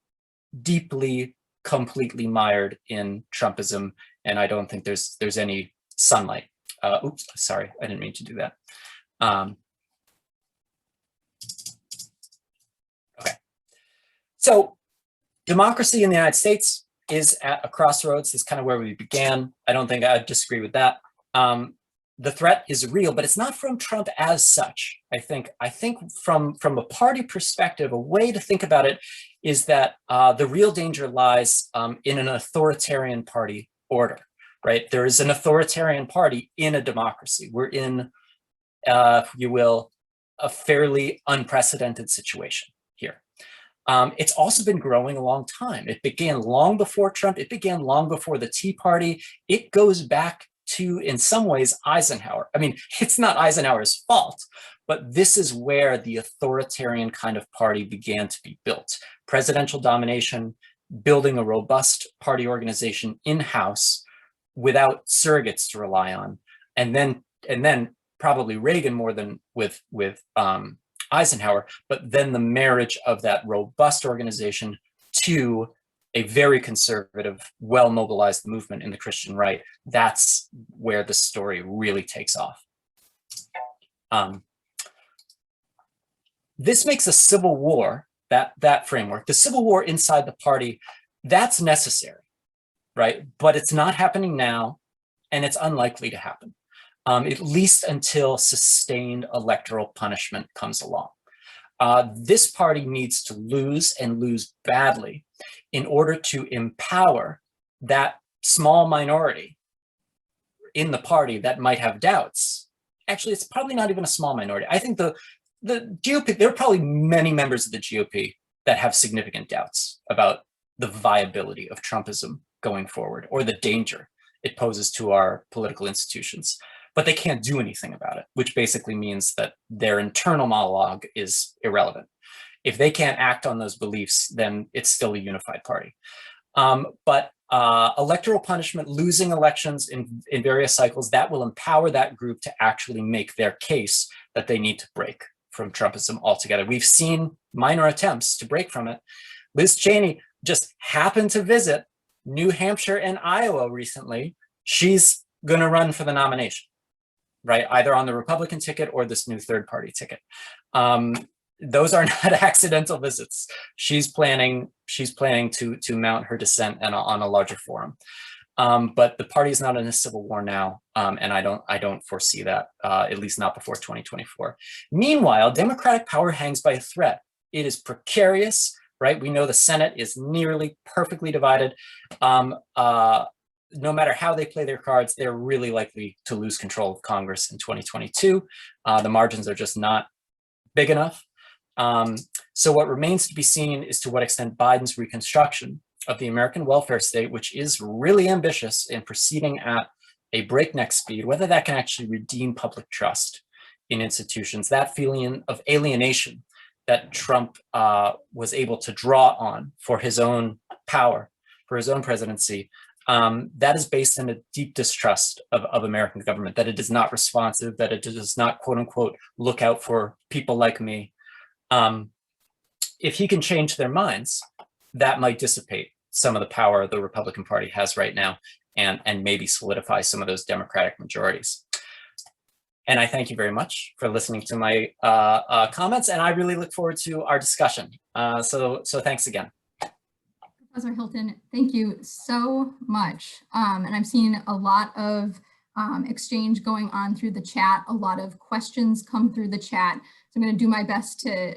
deeply, completely mired in Trumpism, and I don't think there's any sunlight. Oops, sorry, I didn't mean to do that. Okay, so democracy in the United States is at a crossroads. Is kind of where we began. I don't think I'd disagree with that. the threat is real, but it's not from Trump as such. I think from a party perspective, a way to think about it is that the real danger lies in an authoritarian party order, right? There is an authoritarian party in a democracy. We're in, if you will, a fairly unprecedented situation here. It's also been growing a long time. It began long before Trump. It began long before the Tea Party. It goes back to, in some ways, Eisenhower. I mean, it's not Eisenhower's fault, but this is where the authoritarian kind of party began to be built. Presidential domination, building a robust party organization in-house without surrogates to rely on, and then probably Reagan more than with Eisenhower, but then the marriage of that robust organization to a very conservative, well-mobilized movement in the Christian right. That's where the story really takes off. This makes a civil war, that framework, the civil war inside the party, that's necessary, right? But it's not happening now, and it's unlikely to happen, at least until sustained electoral punishment comes along. This party needs to lose, and lose badly, in order to empower that small minority in the party that might have doubts. Actually, it's probably not even a small minority. I think the GOP, there are probably many members of the GOP that have significant doubts about the viability of Trumpism going forward, or the danger it poses to our political institutions. But they can't do anything about it, which basically means that their internal monologue is irrelevant. If they can't act on those beliefs, then it's still a unified party. But electoral punishment, losing elections in various cycles, that will empower that group to actually make their case that they need to break from Trumpism altogether. We've seen minor attempts to break from it. Liz Cheney just happened to visit New Hampshire and Iowa recently. She's going to run for the nomination, right? Either on the Republican ticket or this new third party ticket. Those are not accidental visits. She's planning to mount her descent on a larger forum. But the party is not in a civil war now, and I don't foresee that, at least not before 2024. Meanwhile, Democratic power hangs by a thread. It is precarious, right? We know the Senate is nearly perfectly divided. No matter how they play their cards, they're really likely to lose control of Congress in 2022. The margins are just not big enough. So what remains to be seen is to what extent Biden's reconstruction of the American welfare state, which is really ambitious and proceeding at a breakneck speed, whether that can actually redeem public trust in institutions, that feeling of alienation that Trump was able to draw on for his own power, for his own presidency, that is based on a deep distrust of American government, that it is not responsive, that it does not, quote unquote, look out for people like me. If he can change their minds, that might dissipate some of the power the Republican Party has right now, and maybe solidify some of those Democratic majorities. And I thank you very much for listening to my comments, and I really look forward to our discussion. So thanks again. Professor Hilton, thank you so much. And I've seen a lot of exchange going on through the chat, a lot of questions come through the chat. So I'm going to do my best to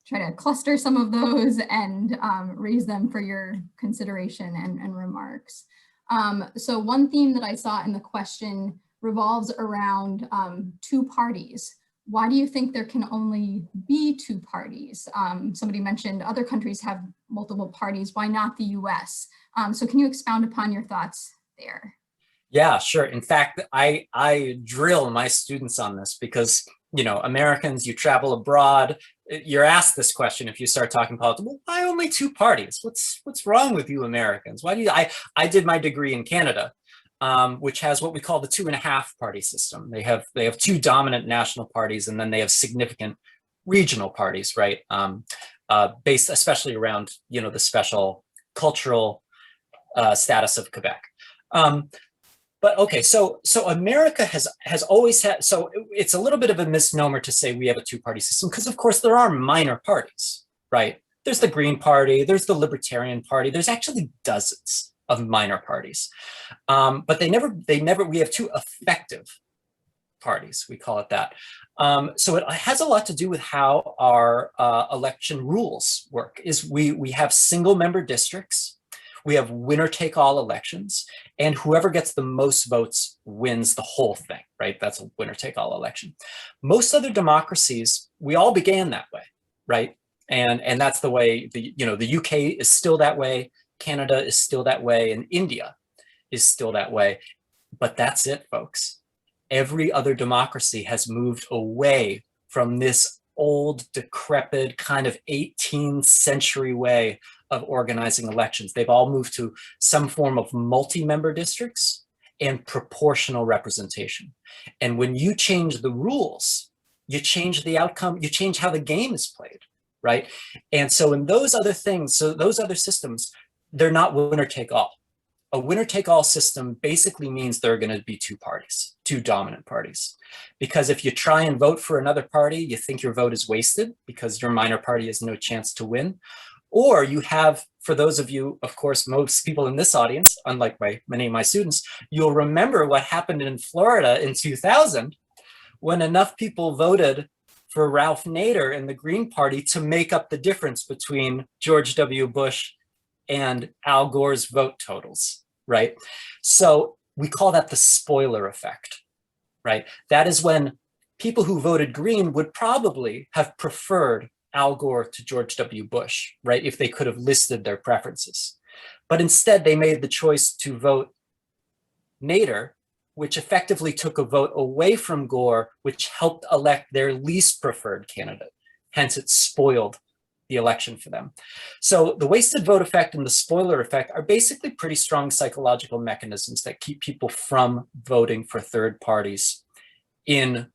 try to cluster some of those and raise them for your consideration and remarks. So one theme that I saw in the question revolves around two parties. Why do you think there can only be two parties? Somebody mentioned other countries have multiple parties. Why not the US? So can you expound upon your thoughts there? Yeah, sure. In fact, I drill my students on this because, you know, Americans, you travel abroad, you're asked this question if you start talking politics. Well, why only two parties? What's wrong with you Americans? Why do you? I did my degree in Canada, which has what we call the 2.5 party system. They have two dominant national parties, and then they have significant regional parties, right? Based especially around, you know, the special cultural status of Quebec. But okay, so America has always had, so it's a little bit of a misnomer to say we have a two-party system, because of course there are minor parties, right? There's the Green Party, there's the Libertarian Party, there's actually dozens of minor parties. But we have two effective parties, we call it that. So it has a lot to do with how our election rules work. Is we have single member districts, we have winner take all elections, and whoever gets the most votes wins the whole thing, right? That's a winner take all election. Most other democracies, we all began that way, right? And that's the way the UK is still that way, Canada is still that way, and India is still that way. But that's it, folks. Every other democracy has moved away from this old, decrepit, kind of 18th century way of organizing elections. They've all moved to some form of multi-member districts and proportional representation. And when you change the rules, you change the outcome, you change how the game is played, right? And so in those other things, so those other systems, they're not winner take all. A winner take all system basically means there are going to be two parties, two dominant parties. Because if you try and vote for another party, you think your vote is wasted because your minor party has no chance to win. Or you have, for those of you, of course, most people in this audience, unlike many of my students, you'll remember what happened in Florida in 2000 when enough people voted for Ralph Nader and the Green Party to make up the difference between George W. Bush and Al Gore's vote totals, right? So we call that the spoiler effect, right? That is when people who voted Green would probably have preferred Al Gore to George W. Bush, right? If they could have listed their preferences. But instead they made the choice to vote Nader, which effectively took a vote away from Gore, which helped elect their least preferred candidate. Hence it spoiled the election for them. So the wasted vote effect and the spoiler effect are basically pretty strong psychological mechanisms that keep people from voting for third parties in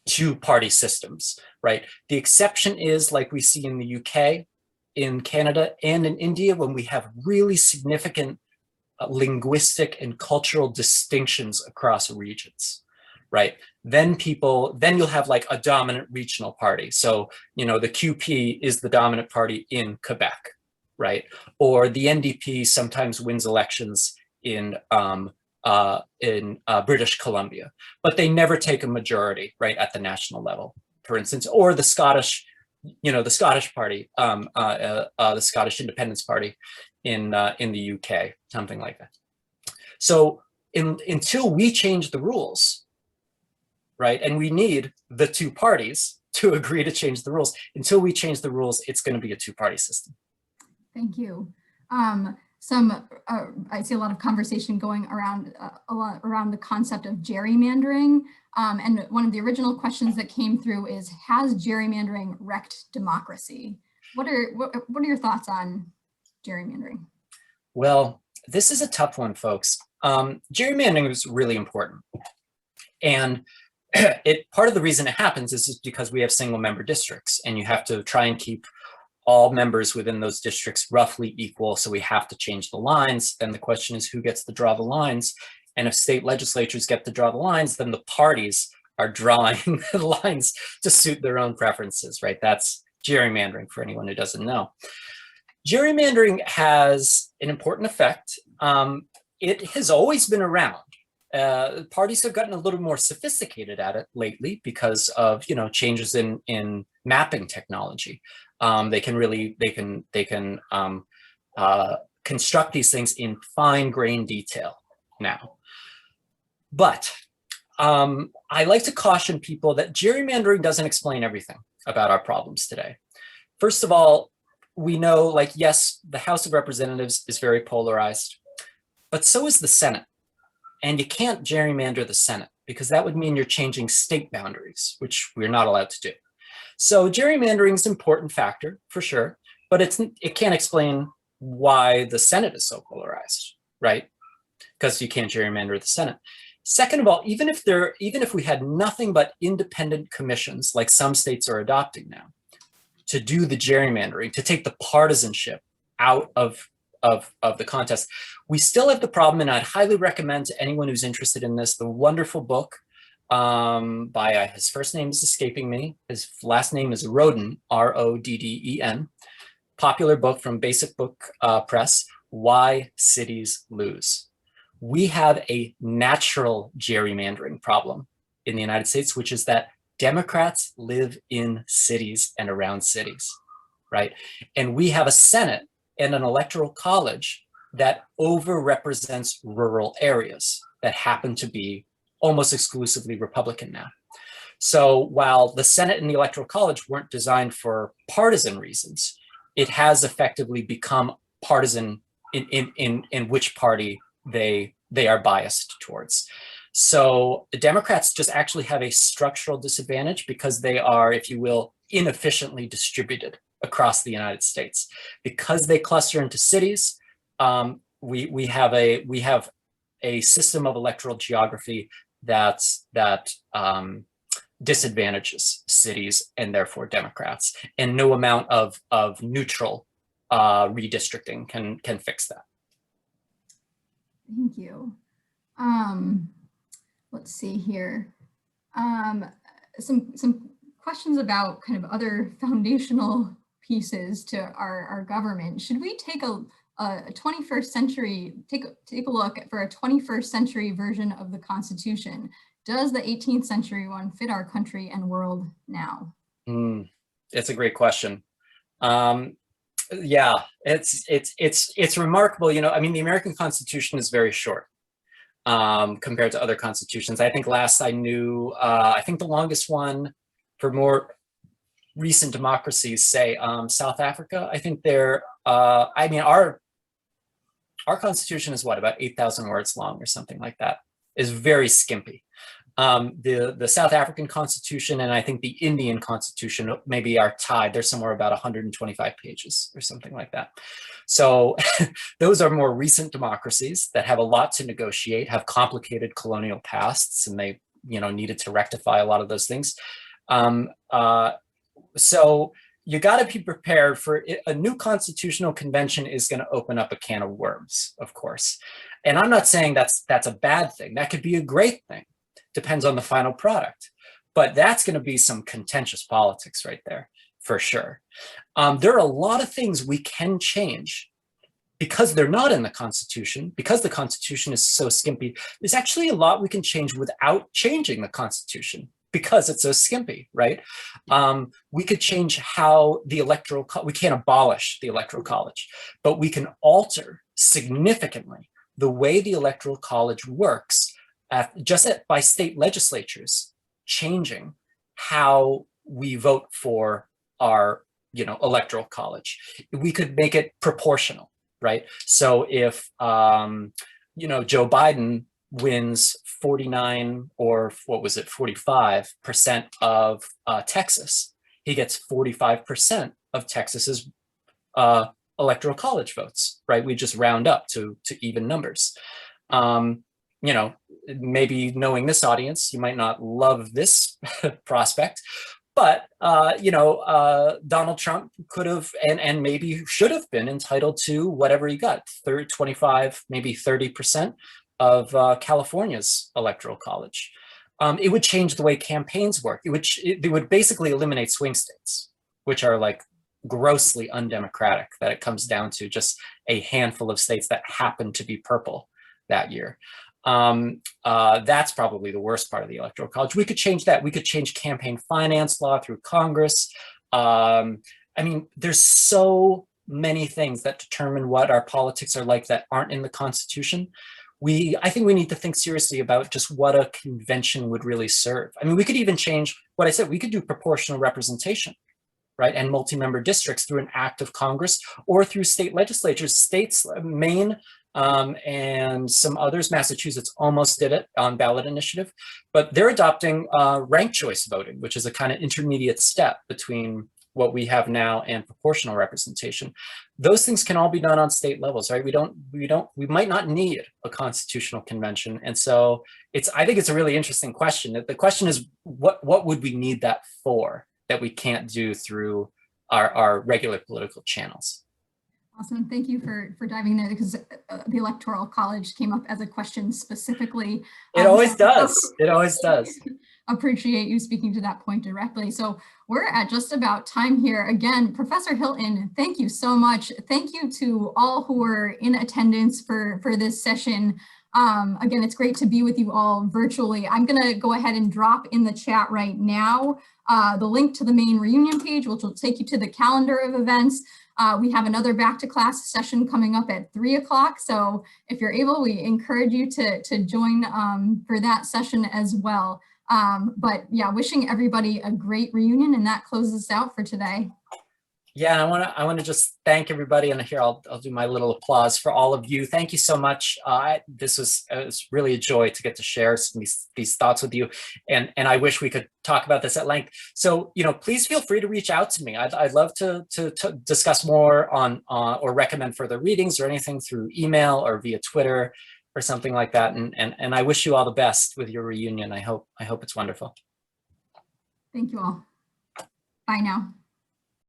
two-party systems, right? The exception is, like we see in the UK, in Canada, and in India, when we have really significant linguistic and cultural distinctions across regions, right? Then you'll have like a dominant regional party. So, the QP is the dominant party in Quebec, right? Or the NDP sometimes wins elections in British Columbia, but they never take a majority, right, at the national level, for instance, or the Scottish, the Scottish Party, the Scottish Independence Party in the UK, something like that. So until we change the rules, right, and we need the two parties to agree to change the rules. Until we change the rules, it's going to be a two-party system. Thank you. I see a lot of conversation going around around the concept of gerrymandering. And one of the original questions that came through is, has gerrymandering wrecked democracy? What are your thoughts on gerrymandering? Well, this is a tough one, folks. Gerrymandering is really important. And part of the reason it happens is because we have single member districts and you have to try and keep all members within those districts roughly equal. So we have to change the lines. Then the question is, who gets to draw the lines? And if state legislatures get to draw the lines, then the parties are drawing the lines to suit their own preferences, right? That's gerrymandering for anyone who doesn't know. Gerrymandering has an important effect. It has always been around. Parties have gotten a little more sophisticated at it lately because of changes in mapping technology. They can construct these things in fine-grained detail now. But I like to caution people that gerrymandering doesn't explain everything about our problems today. First of all, we know, like, yes, the House of Representatives is very polarized, but so is the Senate. And you can't gerrymander the Senate because that would mean you're changing state boundaries, which we're not allowed to do. So gerrymandering is an important factor for sure, but it can't explain why the Senate is so polarized, right? Because you can't gerrymander the Senate. Second of all, even if we had nothing but independent commissions, like some states are adopting now, to do the gerrymandering, to take the partisanship out of the contest, we still have the problem, and I'd highly recommend to anyone who's interested in this, the wonderful book by, his first name is escaping me, his last name is Rodden, R-O-D-D-E-N, popular book from Basic Book Press, why cities lose. We have a natural gerrymandering problem in the United States, which is that Democrats live in cities and around cities, right? And we have a Senate and an electoral college that overrepresents rural areas that happen to be almost exclusively Republican now. So while the Senate and the Electoral College weren't designed for partisan reasons, it has effectively become partisan in which party they are biased towards. So the Democrats just actually have a structural disadvantage because they are, if you will, inefficiently distributed across the United States. Because they cluster into cities, we have a system of electoral geography that disadvantages cities and therefore Democrats, and no amount of neutral redistricting can fix that. Thank you. Let's see here. Some questions about kind of other foundational pieces to our government. Should we take a 21st century, take a look for a 21st century version of the Constitution? Does the 18th century one fit our country and world now? It's a great question. Yeah, it's remarkable. You know, I mean, the American Constitution is very short compared to other constitutions. I think last I knew, I think the longest one for more recent democracies, say South Africa, I think they're, I mean, our Constitution is what, about 8,000 words long or something like that, is very skimpy. The South African Constitution and I think the Indian Constitution maybe are tied. They're somewhere about 125 pages or something like that. So those are more recent democracies that have a lot to negotiate, have complicated colonial pasts, and they, you know, needed to rectify a lot of those things. So you got to be prepared for it. A new constitutional convention is going to open up a can of worms, of course. And I'm not saying that's a bad thing. That could be a great thing. Depends on the final product. But that's going to be some contentious politics right there, for sure. There are a lot of things we can change because they're not in the Constitution, because the Constitution is so skimpy. There's actually a lot we can change without changing the Constitution because it's so skimpy, right? We could change how the electoral, we can't abolish the Electoral College, but we can alter significantly the way the Electoral College works by state legislatures changing how we vote for our, you know, Electoral College. We could make it proportional, right? So if, you know, Joe Biden wins 49 or what was it, 45% of Texas, he gets 45% of Texas's Electoral College votes, right? We just round up to even numbers. You know, maybe knowing this audience, you might not love this prospect, but, you know, Donald Trump could have and maybe should have been entitled to whatever he got, 25, maybe 30% of California's Electoral College. It would change the way campaigns work. It would basically eliminate swing states, which are like grossly undemocratic, that it comes down to just a handful of states that happen to be purple that year. That's probably the worst part of the Electoral College. We could change that. We could change campaign finance law through Congress. I mean, there's so many things that determine what our politics are like that aren't in the Constitution. I think we need to think seriously about just what a convention would really serve. I mean, we could even change what I said. We could do proportional representation, right? And multi-member districts through an act of Congress or through state legislatures. States, Maine, and some others, Massachusetts almost did it on ballot initiative, but they're adopting ranked choice voting, which is a kind of intermediate step between what we have now and proportional representation. Those things can all be done on state levels, right? We might not need a constitutional convention. And so I think it's a really interesting question. The question is, what would we need that for that we can't do through our regular political channels? Awesome. Thank you for diving there, because the Electoral College came up as a question specifically. It always does. It always does. appreciate you speaking to that point directly. So we're at just about time here. Again, Professor Hilton, thank you so much. Thank you to all who were in attendance for this session. Again, it's great to be with you all virtually. I'm gonna go ahead and drop in the chat right now the link to the main reunion page, which will take you to the calendar of events. We have another back to class session coming up at 3 o'clock. So if you're able, we encourage you to join for that session as well. But yeah, wishing everybody a great reunion, and that closes us out for today. Yeah, I want to just thank everybody, and here I'll do my little applause for all of you. Thank you so much. This was really a joy to get to share these thoughts with you, and I wish we could talk about this at length. So please feel free to reach out to me. I'd love to discuss more on or recommend further readings or anything through email or via Twitter or something like that. And I wish you all the best with your reunion. I hope it's wonderful. Thank you all. Bye now.